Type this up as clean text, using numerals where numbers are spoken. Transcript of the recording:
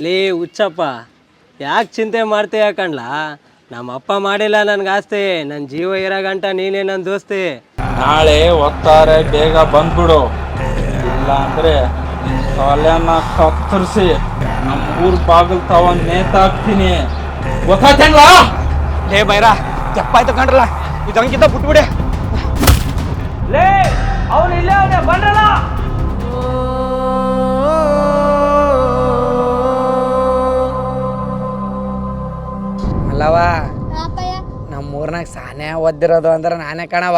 ಲೇ ಹುಚ್ಚಪ್ಪ, ಯಾಕೆ ಚಿಂತೆ ಮಾಡ್ತೀಯ ಕಣ್ಲಾ? ನಮ್ಮ ಅಪ್ಪ ಮಾಡಿಲ್ಲ ನನ್ಗೆ ಆಸ್ತಿ, ನನ್ನ ಜೀವ ಇರೋ ಗಂಟ ನೀನೇ ನನ್ನ ದೋಸ್ತಿ. ನಾಳೆ ಒತ್ತಾರೆ, ಬೇಗ ಬಂದ್ಬಿಡು. ಇಲ್ಲ ಅಂದ್ರೆ ತಲೆಯನ್ನ ಕತ್ತರಿಸಿ ನಮ್ಮ ಊರ್ ಬಾಗಿಲು ತವ ನೇತಾಕ್ತೀನಿ. ಗೊತ್ತಾಯ್ತೇನ್ವಾ? ಲೇ ಬೈರ ತೆಪ್ಪಾಯ್ತು ಕಂಡ್ರಲ್ಲ, ಇದಂಗಿಂತ ಬಿಟ್ಬಿಡಿ. ಲೇ ಅವನು ಇಲ್ಲೇ ಅವನೇ ಬಂದ್ರಲ್ಲ. ಅಲ್ಲವ ನಮ್ಮೂರ್ನಾಗ ಸಾನೆ ಓದಿರೋದು ಅಂದ್ರೆ ನಾನೇ ಕಣವ.